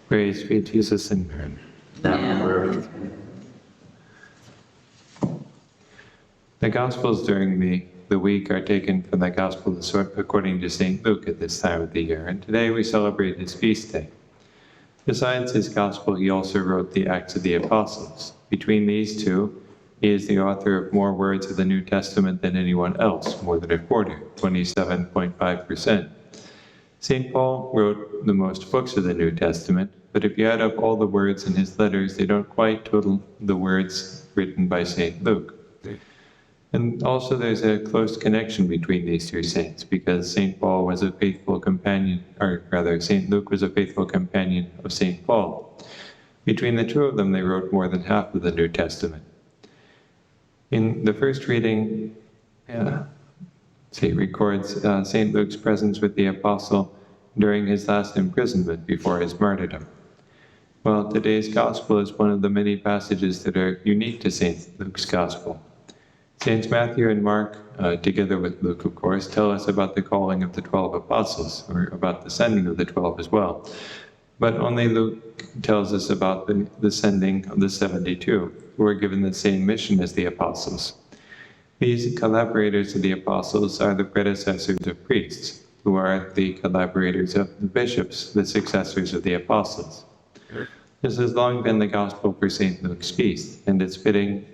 Praise be Jesus in heaven. The Gospels during the week are taken from the Gospel according to St. Luke at this time of the year, and today we celebrate his feast day. Besides his Gospel, he also wrote the Acts of the Apostles. Between these two, he is the author of more words of the New Testament than anyone else, more than a quarter, 27.5%. St. Paul wrote the most books of the New Testament, but if you add up all the words in his letters, they don't quite total the words written by St. Luke. And also there's a close connection between these two saints, because St. Paul was a faithful companion, or rather St. Luke was a faithful companion of St. Paul. Between the two of them, they wrote more than half of the New Testament. In the first reading, records St. Luke's presence with the apostle during his last imprisonment before his martyrdom. Well, today's Gospel is one of the many passages that are unique to St. Luke's Gospel. Saints Matthew and Mark, together with Luke, of course, tell us about the calling of the 12 apostles, or about the sending of the 12 as well. But only Luke tells us about the sending of the 72, who were given the same mission as the apostles. These collaborators of the apostles are the predecessors of priests, who are the collaborators of the bishops, the successors of the apostles. This has long been the gospel for St. Luke's feast, and it's fitting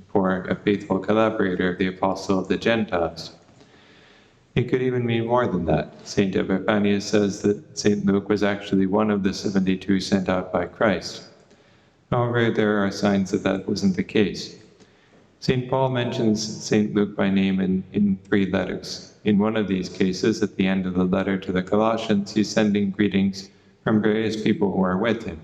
for a faithful collaborator of the apostle of the Gentiles. It could even mean more than that. St. Epiphanius says that St. Luke was actually one of the 72 sent out by Christ. However, there are signs that that wasn't the case. St. Paul mentions St. Luke by name in 3 letters. In one of these cases, at the end of the letter to the Colossians, he's sending greetings from various people who are with him.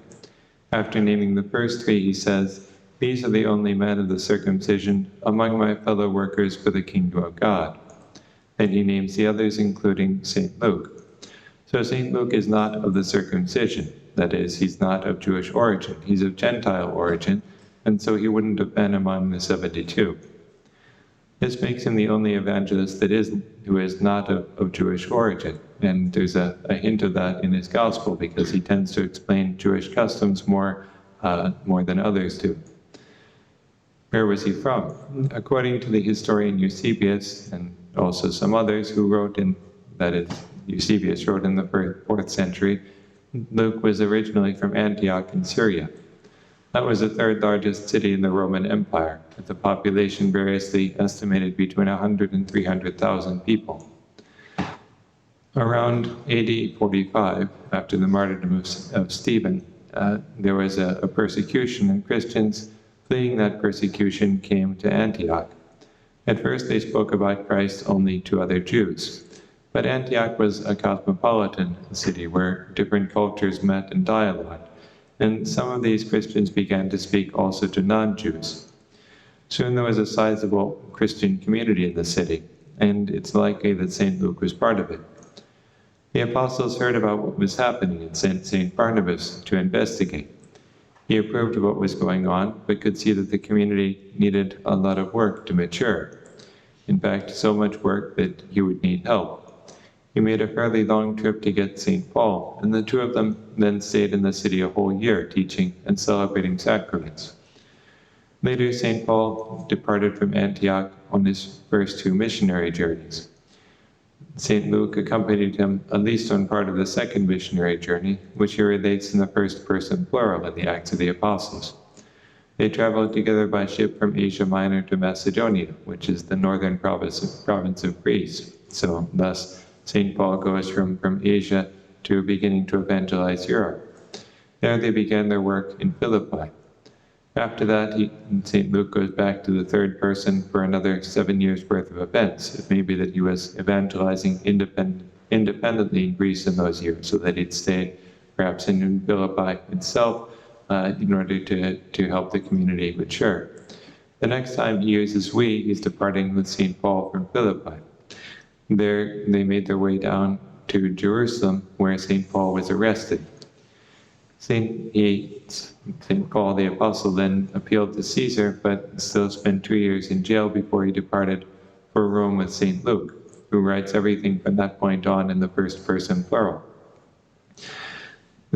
After naming the first 3, he says, "These are the only men of the circumcision among my fellow workers for the kingdom of God." Then he names the others, including St. Luke. So St. Luke is not of the circumcision. That is, he's not of Jewish origin. He's of Gentile origin, and so he wouldn't have been among the 72. This makes him the only evangelist who is not of Jewish origin, and there's a hint of that in his gospel, because he tends to explain Jewish customs more than others do. Where was he from? According to the historian Eusebius, and also some others who wrote Eusebius wrote in the 4th century, Luke was originally from Antioch in Syria. That was the 3rd largest city in the Roman Empire, with a population variously estimated between 100 and 300,000 people. Around AD 45, after the martyrdom of Stephen, there was a persecution, and Christians fleeing that persecution came to Antioch. At first they spoke about Christ only to other Jews, but Antioch was a cosmopolitan city where different cultures met and dialogued, and some of these Christians began to speak also to non-Jews. Soon there was a sizable Christian community in the city, and it's likely that St. Luke was part of it. The apostles heard about what was happening and sent St. Barnabas to investigate. He approved of what was going on, but could see that the community needed a lot of work to mature. In fact, so much work that he would need help. He made a fairly long trip to get St. Paul, and the two of them then stayed in the city a whole year, teaching and celebrating sacraments. Later, St. Paul departed from Antioch on his first 2 missionary journeys. St. Luke accompanied him at least on part of the second missionary journey, which he relates in the first person plural in the Acts of the Apostles. They traveled together by ship from Asia Minor to Macedonia, which is the northern province of Greece. So thus, St. Paul goes from Asia to beginning to evangelize Europe. There they began their work in Philippi. After that, St. Luke goes back to the third person for another 7 years' worth of events. It may be that he was evangelizing independently in Greece in those years, so that he'd stayed perhaps in Philippi itself in order to help the community mature. The next time he uses "we," he's departing with St. Paul from Philippi. There, they made their way down to Jerusalem, where St. Paul was arrested. St. Paul the Apostle then appealed to Caesar, but still spent 2 years in jail before he departed for Rome with St. Luke, who writes everything from that point on in the first person plural.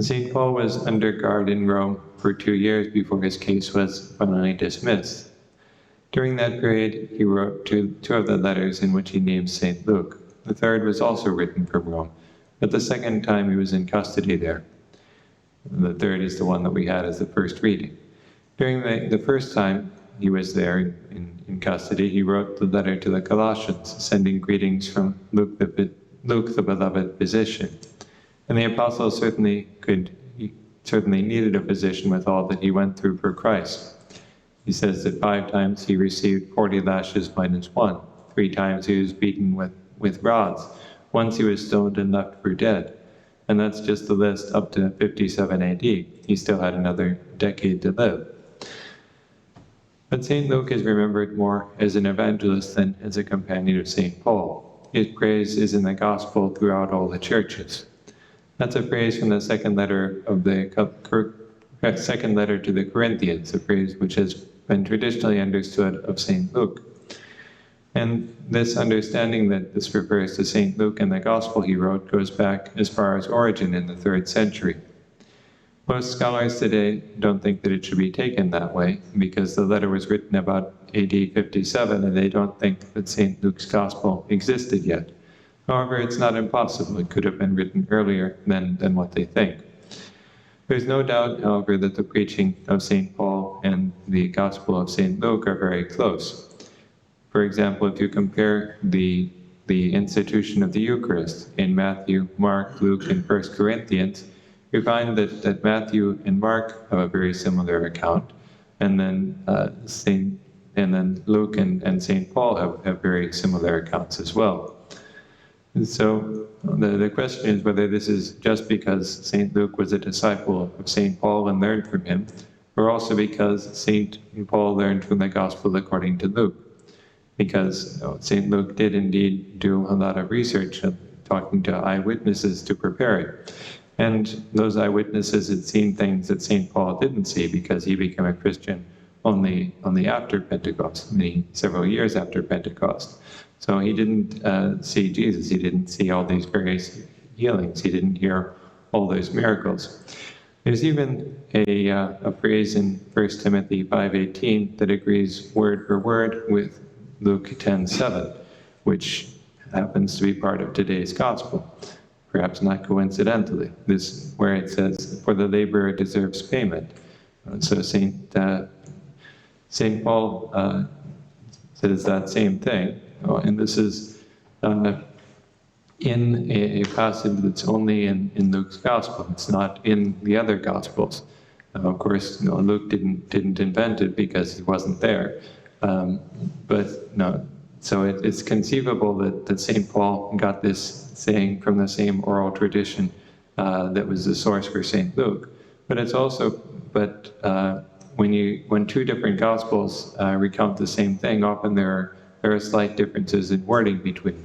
St. Paul was under guard in Rome for 2 years before his case was finally dismissed. During that period, he wrote two of the letters in which he named St. Luke. The third was also written from Rome, but the second time he was in custody there. The third is the one that we had as the first reading. During the first time he was there in custody, he wrote the letter to the Colossians, sending greetings from Luke the beloved physician. And the apostle certainly needed a physician with all that he went through for Christ. He says that 5 times he received 40 lashes minus 1. 3 times he was beaten with rods. Once he was stoned and left for dead. And that's just the list up to 57 AD. He still had another decade to live. But St. Luke is remembered more as an evangelist than as a companion of St. Paul. His praise is in the gospel throughout all the churches. That's a phrase from the second letter to the Corinthians, a phrase which has been traditionally understood of St. Luke. And this understanding that this refers to St. Luke and the gospel he wrote goes back as far as Origen in the 3rd century. Most scholars today don't think that it should be taken that way, because the letter was written about AD 57, and they don't think that St. Luke's gospel existed yet. However, it's not impossible. It could have been written earlier than what they think. There's no doubt, however, that the preaching of St. Paul and the gospel of St. Luke are very close. For example, if you compare the institution of the Eucharist in Matthew, Mark, Luke, and 1 Corinthians, you find that Matthew and Mark have a very similar account, and then Luke and St. Paul have very similar accounts as well. And so the question is whether this is just because St. Luke was a disciple of St. Paul and learned from him, or also because St. Paul learned from the gospel according to Luke. Because St. Luke did indeed do a lot of research, talking to eyewitnesses to prepare it. And those eyewitnesses had seen things that St. Paul didn't see, because he became a Christian only after Pentecost, several years after Pentecost. So he didn't see Jesus. He didn't see all these various healings. He didn't hear all those miracles. There's even a phrase in 1 Timothy 5:18 that agrees word for word with Luke 10:7, which happens to be part of today's gospel, perhaps not coincidentally. This where it says, "For the laborer deserves payment." So St. Paul says that same thing, and this is in a passage that's only in Luke's gospel. It's not in the other gospels. Of course, Luke didn't invent it because he wasn't there. So it's conceivable that St. Paul got this saying from the same oral tradition that was the source for St. Luke. But it's also, when 2 different gospels recount the same thing, often there are slight differences in wording between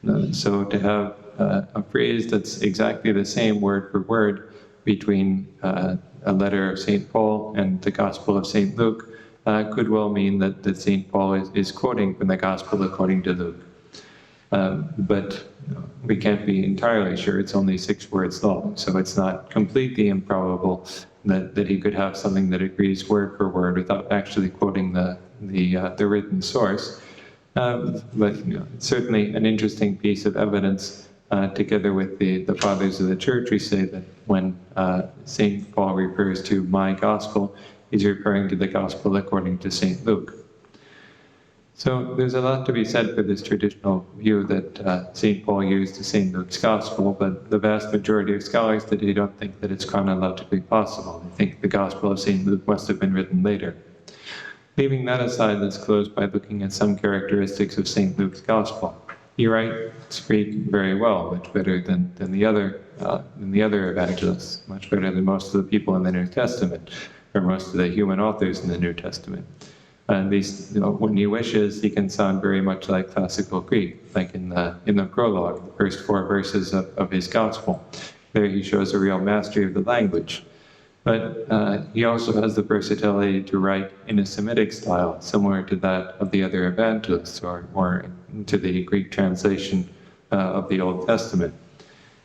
them. So to have a phrase that's exactly the same word for word between a letter of St. Paul and the gospel of St. Luke could well mean that St. Paul is quoting from the Gospel according to Luke. But we can't be entirely sure. It's only 6 words long, so it's not completely improbable that he could have something that agrees word for word without actually quoting the written source. But it's certainly an interesting piece of evidence. Together with the fathers of the church, we say that when St. Paul refers to my gospel, he's referring to the gospel according to St. Luke. So there's a lot to be said for this traditional view that St. Paul used St. Luke's gospel, but the vast majority of scholars today don't think that it's chronologically possible. They think the gospel of St. Luke must have been written later. Leaving that aside, let's close by looking at some characteristics of St. Luke's gospel. He writes Greek very well, much better than the other evangelists, much better than most of the people in the New Testament, or most of the human authors in the New Testament. At least, when he wishes, he can sound very much like classical Greek, like in the prologue, the first 4 verses of his gospel. There he shows a real mastery of the language. But he also has the versatility to write in a Semitic style, similar to that of the other evangelists, or more to the Greek translation of the Old Testament.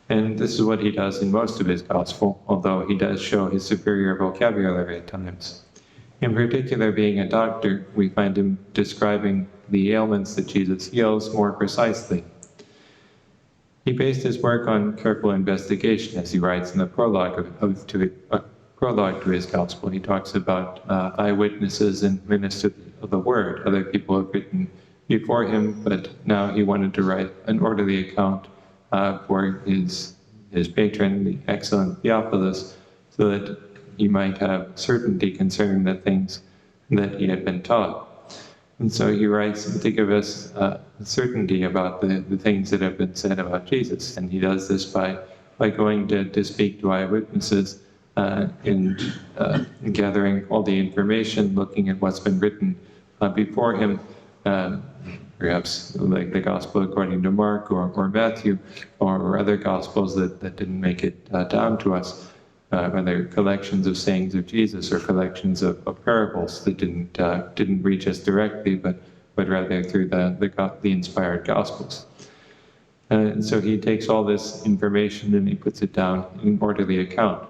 And this is what he does in most of his gospel, although he does show his superior vocabulary at times. In particular, being a doctor, we find him describing the ailments that Jesus heals more precisely. He based his work on careful investigation, as he writes in the prologue to his gospel. He talks about eyewitnesses and ministers of the word. Other people have written before him, but now he wanted to write an orderly account for his patron, the excellent Theophilus, so that he might have certainty concerning the things that he had been taught. And so he writes to give us certainty about the things that have been said about Jesus. And he does this by going to speak to eyewitnesses and gathering all the information, looking at what's been written before him, perhaps like the Gospel according to Mark or Matthew or other Gospels that didn't make it down to us. Whether collections of sayings of Jesus or collections of parables that didn't reach us directly, but rather through the inspired Gospels. And so he takes all this information and he puts it down in an orderly account.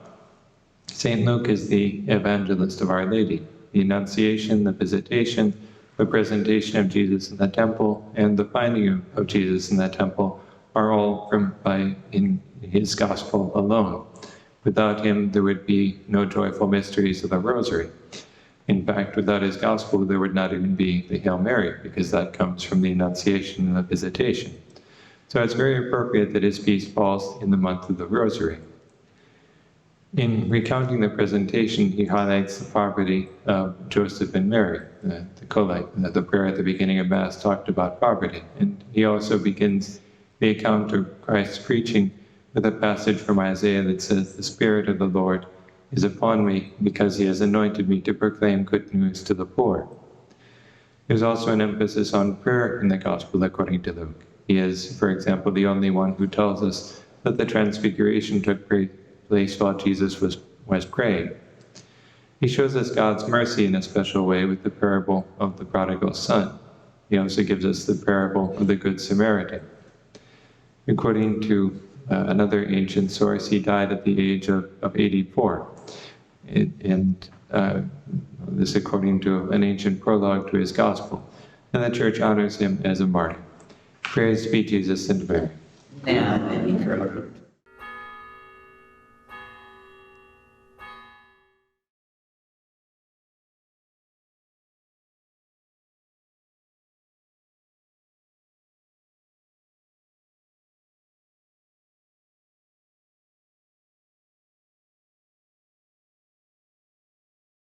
St. Luke is the evangelist of Our Lady. The Annunciation, the Visitation, the presentation of Jesus in the temple, and the finding of Jesus in the temple are all in his Gospel alone. Without him, there would be no joyful mysteries of the Rosary. In fact, without his Gospel, there would not even be the Hail Mary, because that comes from the Annunciation and the Visitation. So it's very appropriate that his feast falls in the month of the Rosary. In recounting the presentation, he highlights the poverty of Joseph and Mary. The prayer at the beginning of Mass talked about poverty. And he also begins the account of Christ's preaching with a passage from Isaiah that says, "The Spirit of the Lord is upon me, because he has anointed me to proclaim good news to the poor." There's also an emphasis on prayer in the Gospel according to Luke. He is, for example, the only one who tells us that the Transfiguration took place while Jesus was praying. He shows us God's mercy in a special way with the parable of the prodigal son. He also gives us the parable of the Good Samaritan. According to another ancient source, he died at the age of 84. And this according to an ancient prologue to his gospel. And the Church honors him as a martyr. Praise be Jesus and Mary. Now and forever.